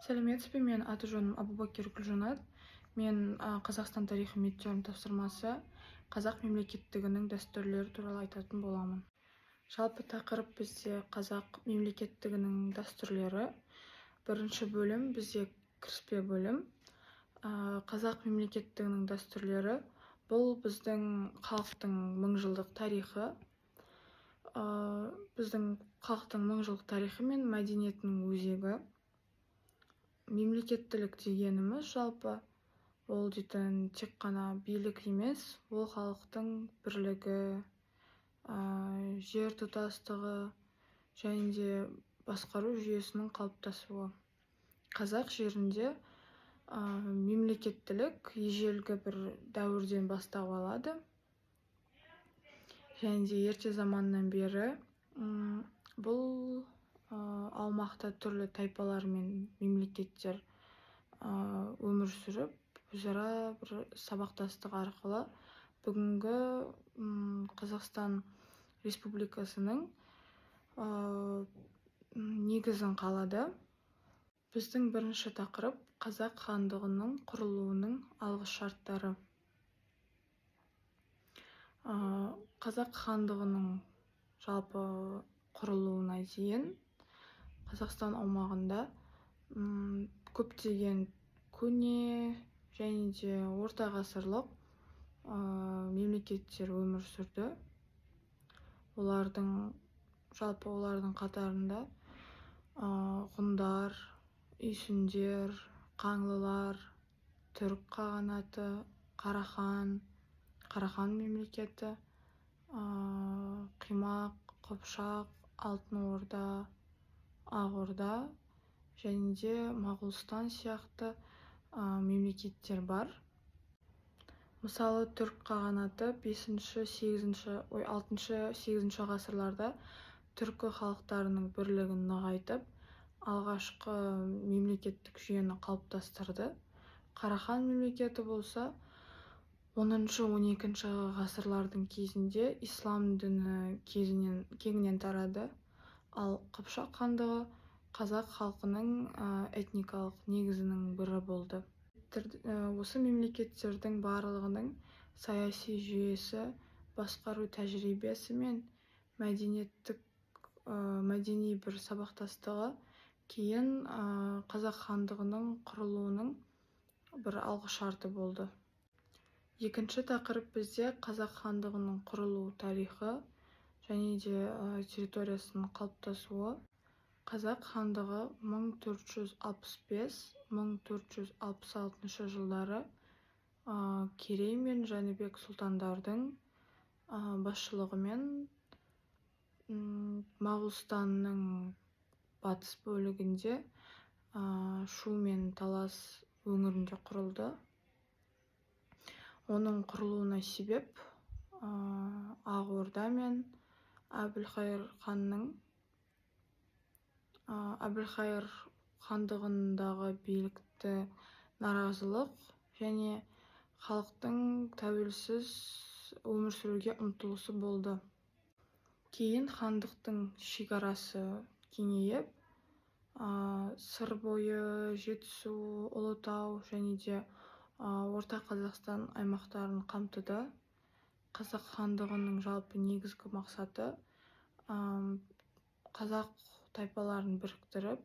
Сәлеметсіз бе? Мен аты-жөнім Абубакир Гүлжанат. Мен Қазақстан тарихы медтерін тапсырмасы қазақ мемлекеттігінің дәстүрлері туралы айтатын боламын. Жалпы тақырып бізде қазақ мемлекеттігінің дәстүрлері. Бірінші бөлім бізде кіріспе бөлім. Қазақ мемлекеттігінің дәстүрлері бұл біздің халықтың мыңжылдық тарихы. Біздің халықтың мыңжылдық тарихы мен мәдениетінің өзегі. Мемлекеттілік дегеніміз жалпы ол дейтін тек қана билік емес, ол халықтың бірлігі, жер тұтастығы және де басқару жүйесінің қалыптасуы. Қазақ жерінде мемлекеттілік ежелгі бір дәуірден бастау алады. Және де ерте заманнан бері бұл аумақта түрлі тайпалар мен мемлекеттер өмір сүріп, өзара бір сабақтастық арқылы бүгінгі Қазақстан Республикасының негізін қалады. Біздің бірінші тақырып Қазақ хандығының құрылуының алғышарттары. Қазақ хандығының жалпы құрылуына дейін Қазақстан аумағында көптеген көне және де орта ғасырлық мемлекеттер өмір сүрді. Олардың қатарында ғұндар, үйсіндер, қаңлылар, түрік қағанаты, Қарахан мемлекеті, Қимақ, Қыпшақ, Алтын Орда, Ақ Орда және де Моғолстан сияқты мемлекеттер бар. Мысалы, түрік қағанаты 6-8 ғасырларда түркі халықтарының бірлігін нығайтып, алғашқы мемлекеттік жүйені қалыптастырды. Қарахан мемлекеті болса 10-12 ғасырлардың кезінде ислам діні кеңінен тарады. Ал Қыпшақ хандығы қазақ халқының этникалық негізінің бірі болды. Осы мемлекеттердің барлығының саяси жүйесі, басқару тәжірибесі мен мәдени бір сабақтастығы кейін қазақ хандығының құрылуының бір алғышарты болды. Екінші тақырып бізде қазақ хандығының құрылу тарихы және де территориясының қалыптасуы. Қазақ хандығы 1465-1466 жылдары Керей мен Жәнібек сұлтандардың басшылығымен Моғолстанның батыс бөлігінде Шу мен Талас өңірінде құрылды. Оның құрылуына себеп Ақ Орда мен Әбілқайыр хандығындағы билікті наразылық және халықтың тәуелсіз өмір сүруге ұмтылысы болды. Кейін хандықтың шекарасы кеңейіп, Сыр бойы, Жетісу, Ұлытау және де Орта Қазақстан аймақтарын қамтыды. Қазақ хандығының жалпы негізгі мақсаты қазақ тайпаларын біріктіріп,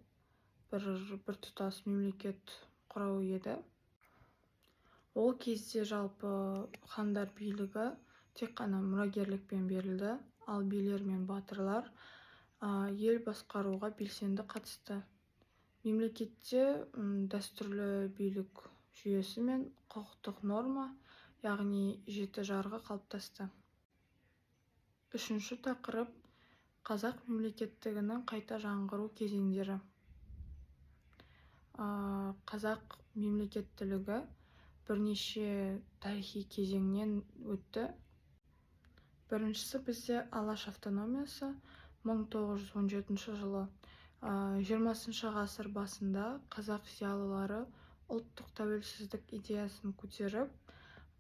бір тұтас мемлекет құрау еді. Ол кезде жалпы хандар билігі тек қана мұрагерлікпен берілді, ал билер мен батырлар ел басқаруға белсенді қатысты. Мемлекетте дәстүрлі билік жүйесі мен құқықтық норма, яғни жеті жарғы қалыптасты. Үшінші тақырып қазақ мемлекеттігінің қайта жаңғыру кезеңдері. Қазақ мемлекеттілігі бірнеше тарихи кезеңнен өтті. Біріншісі бізде Алаш автономиясы 1917 жылы. 20 ғасыр басында қазақ зиялылары ұлттық тәуелсіздік идеясын көтеріп,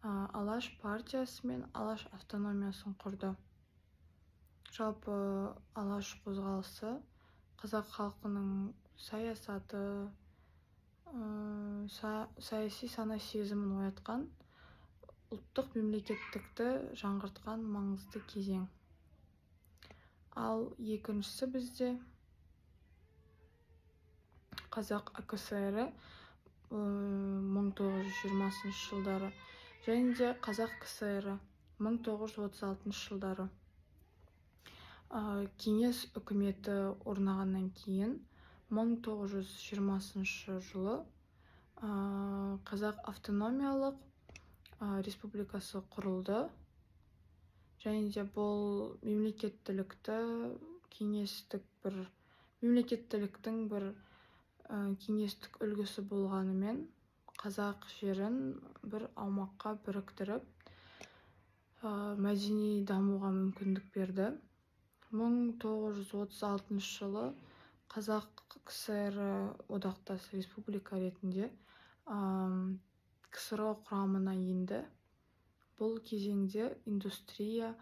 Алаш партиясы мен Алаш автономиясын құрды. Жалпы Алаш қозғалысы қазақ халқының саясаты, саяси сана сезімін оятқан, ұлттық мемлекеттікті жаңғыртқан маңызды кезең. Ал екіншісі бізде Қазақ АКСР 1920 жылдары және де Қазақ КСР 1936 жылдары. Кеңес үкіметі орнағаннан кейін 1920 жылы Қазақ автономиялық республикасы құрылды, және де бұл мемлекеттіліктің бір кеңестік үлгісі болғанымен қазақ жерін бір аумаққа біріктіріп мәдени дамуға мүмкіндік берді. 1936 жылы Қазақ КСР одақтас республика ретінде КСРО құрамына енді. Бұл кезеңде индустрия,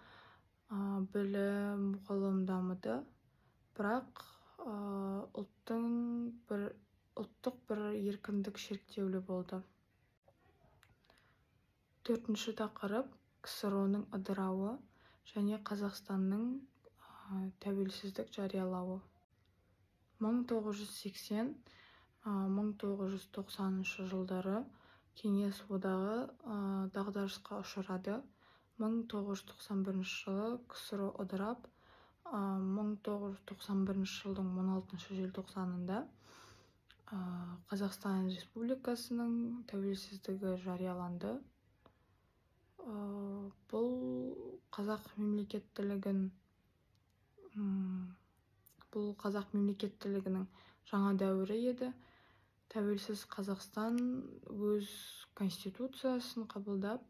білім, ғылым дамыды, бірақ ұлттық бір еркіндік шектеулі болды. Төртінші тақырып КСРО-ның ыдырауы және Қазақстанның тәуелсіздік жариялауы. 1980-1990 жылдары Кеңес одағы дағдарысқа ұшырады. 1991 жылы КСРО ыдырап, 1991 жылдың 16 желтоқсанында Қазақстан Республикасының тәуелсіздігі жарияланды. Бұл қазақ мемлекеттілігінің жаңа дәуірі еді. Тәуелсіз Қазақстан өз конституциясын қабылдап,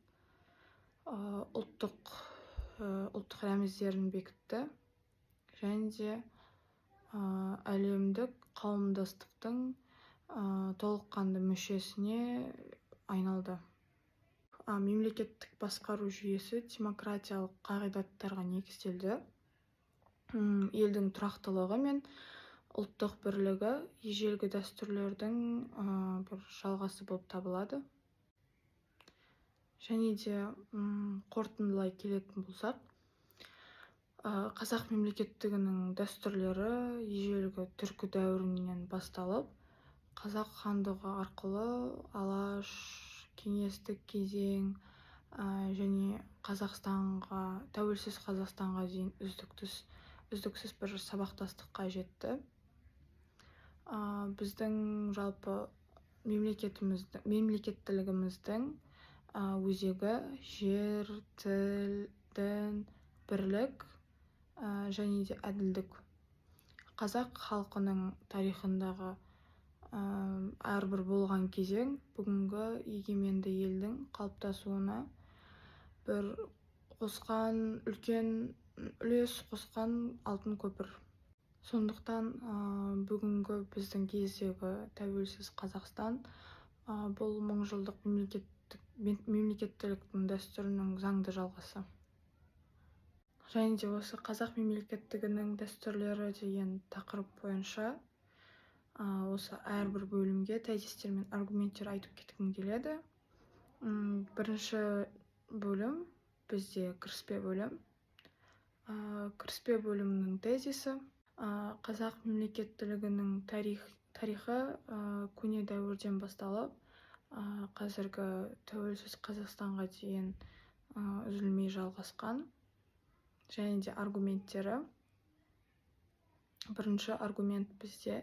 ұлттық рәміздерін бекітті, және де әлемдік қауымдастықтың толыққанды мүшесіне айналды. Мемлекеттік басқару жүйесі демократиялық қағидаттарға негізделді. Елдің тұрақтылығы мен ұлттық бірлігі ежелгі дәстүрлердің бір жалғасы болып табылады. Және де қорытындылай келетін болсақ, қазақ мемлекеттігінің дәстүрлері ежелгі түркі дәуірінен басталып, қазақ хандығы арқылы алаш, кеңестік кезең және тәуелсіз Қазақстанға дейін үздіксіз бір сабақтастыққа жетті. Біздің жалпы мемлекеттілігіміздің өзегі жер, тіл, дін, бірлік және де әділдік. Қазақ халқының тарихындағы әрбір болған кезең бүгінгі егеменді елдің қалыптасуына бір үлкен үлес қосқан алтын көпір. Сондықтан бүгінгі біздің кездегі тәуелсіз Қазақстан бұл мыңжылдық мемлекеттіліктің дәстүрінің заңды жалғасы. Және де осы қазақ мемлекеттігінің дәстүрлері деген тақырып бойынша осы әрбір бөлімге тезистер мен аргументтер айтып кеткім келеді. Бірінші бөлім бізде кіріспе бөлім. Кіріспе бөлімнің тезисі: қазақ мемлекеттілігінің тарихы көне дәуірден басталып, қазіргі тәуелсіз Қазақстанға дейін үзілмей жалғасқан. Және де аргументтері. Бірінші аргумент бізде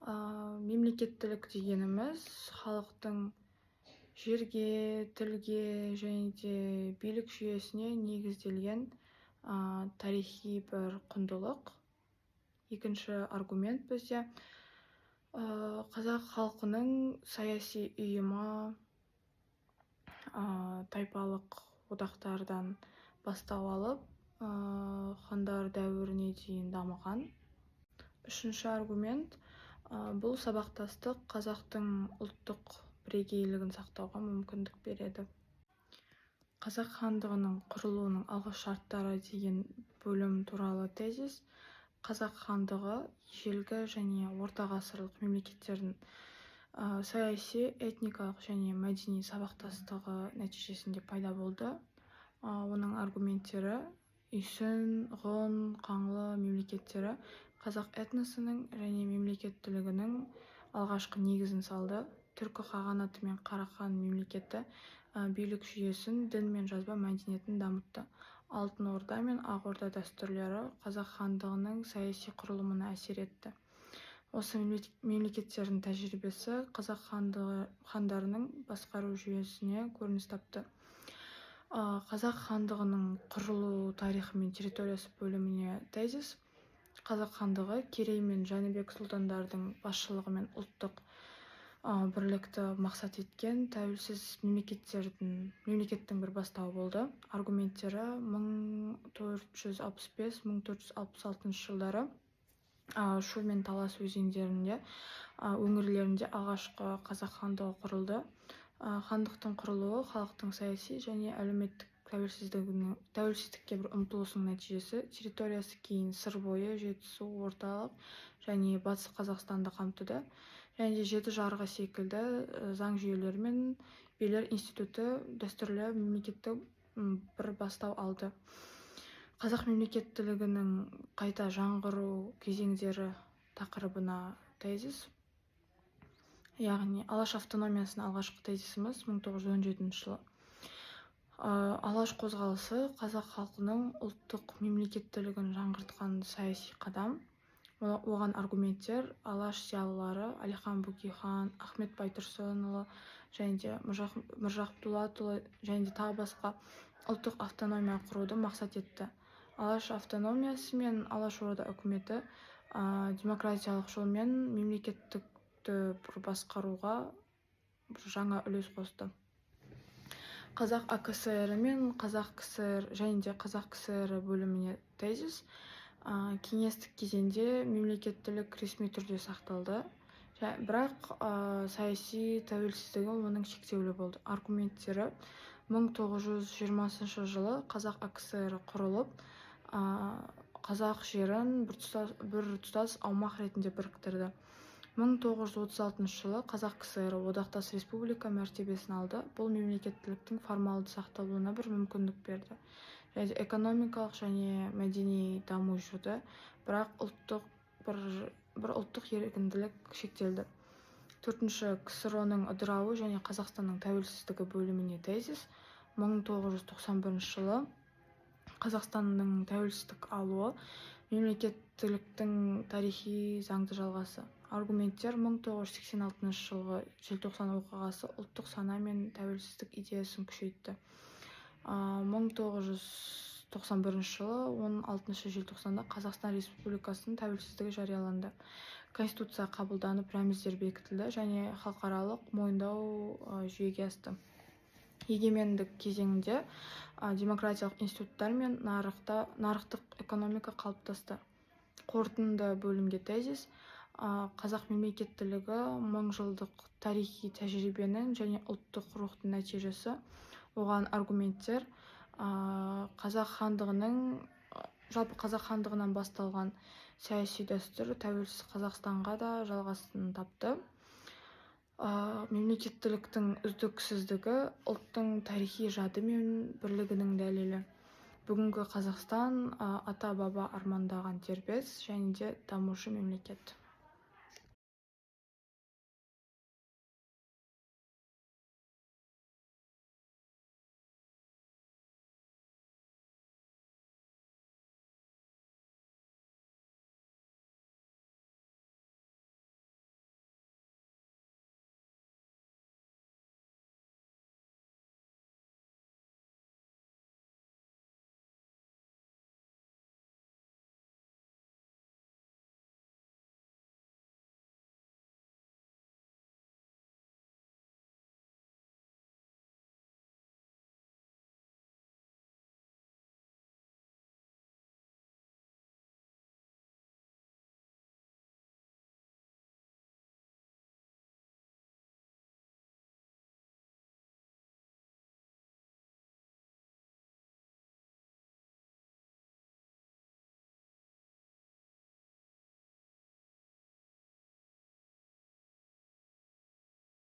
мемлекеттілік дегеніміз халықтың жерге, тілге және де билік жүйесіне негізделген тарихи бір құндылық. Екінші аргумент бізде қазақ халқының саяси ұйымы тайпалық одақтардан бастау алып, хандар дәуіріне дейін дамыған. Үшінші аргумент бұл сабақтастық қазақтың ұлттық бірегейлігін сақтауға мүмкіндік береді. Қазақ хандығының құрылуының алғы шарттары деген бөлім туралы тезис: қазақ хандығы ежелгі және орта ғасырлық мемлекеттердің саяси, этникалық және мәдени сабақтастығы нәтижесінде пайда болды. Оның аргументтері үйсін, ғұн, қаңлы мемлекеттері қазақ этносының және мемлекеттілігінің алғашқы негізін салды. Түркі қағанаты мен Қарахан мемлекеті билік жүйесін, дін мен жазба мәдениетін дамытты. Алтын Орда мен Ақ Орда дәстүрлері қазақ хандығының саяси құрылымына әсер етті. Осы мемлекеттердің тәжірибесі қазақ хандарының басқару жүйесіне көрініс тапты. Қазақ хандығының құрылу тарихы мен территориясы бөліміне тезис. Қазақ хандығы Керей мен Жәнібек сұлтандардың басшылығымен ұлттық бірлікті мақсат еткен тәуелсіз мемлекеттің бір бастауы болды. Аргументтері 1465-1466 жылдары Шу мен Талас өзендерінде өңірлерінде алғашқы қазақ хандығы құрылды. Хандықтың құрылуы халықтың саяси және әлеуметтік тәуелсіздікке бір ұмтылысының нәтижесі. Территориясы кейін сыр бойы, Жетісу, орталық және батыс Қазақстанды қамтыды. Және жеті жарғы секілді заң жүйелері мен билер институты дәстүрлі мемлекетті бір бастау алды. Қазақ мемлекеттілігінің қайта жаңғыру кезеңдері тақырыбына тезис. Яғни Алаш автономиясының алғашқы тезисіміз 1917 жылы. Алаш қозғалысы қазақ халқының ұлттық мемлекеттілігін жаңғыртқан саяси қадам. Оған аргументтер Алаш зиялылары Әлихан Бөкейхан, Ахмет Байтұрсынұлы және де Міржақып Дулатұлы және тағы басқа ұлттық автономия құруды мақсат етті. Алаш автономиясы мен Алаш Орда үкіметі демократиялық жолмен мемлекеттікті басқаруға жаңа үлес қосты. Қазақ АКСР мен Қазақ КСР және де Қазақ КСР бөліміне тезис. Кеңестік кезеңде мемлекеттілік ресми түрде сақталды, бірақ саяси тәуелсіздігі оның шектеулі болды. Аргументтері 1920 жылы Қазақ АКСР құрылып, қазақ жерін бір тұтас аумақ ретінде біріктірді. 1936 жылы Қазақ КСР одақтас республика мәртебесін алды. Бұл мемлекеттіліктің формалды сақталуына бір мүмкіндік берді. Экономикалық және мәдени даму жүрді, бірақ ұлттық еркіндік шектелді. 4-ші КСР-ның ыдырауы және Қазақстанның тәуелсіздігі бөліміне тезис. 1991 жылы Қазақстанның тәуелсіздік алуы мемлекеттіліктің тарихи заңды жалғасы. Аргументтер 1986 жылғы желтоқсан оқиғасы ұлттық сана мен тәуелсіздік идеясын күшейтті. 1991 жылы 16 желтоқсанда Қазақстан Республикасының тәуелсіздігі жарияланды. Конституция қабылданып, рәміздер бекітілді және халықаралық мойындау жүйеге асты. Егемендік кезеңінде демократиялық институттар мен нарықтық экономика қалыптасты. Қорытынды бөлімге тезис. Қазақ мемлекеттілігі мыңжылдық тарихи тәжірибенің және ұлттық рухтың нәтижесі. Оған аргументтер қазақ хандығынан басталған саяси дәстүр тәуелсіз Қазақстанға да жалғасын тапты. Мемлекеттіліктің үздіксіздігі ұлттың тарихи жады мен бірлігінің дәлелі. Бүгінгі Қазақстан ата-баба армандаған дербес және де дамушы мемлекет.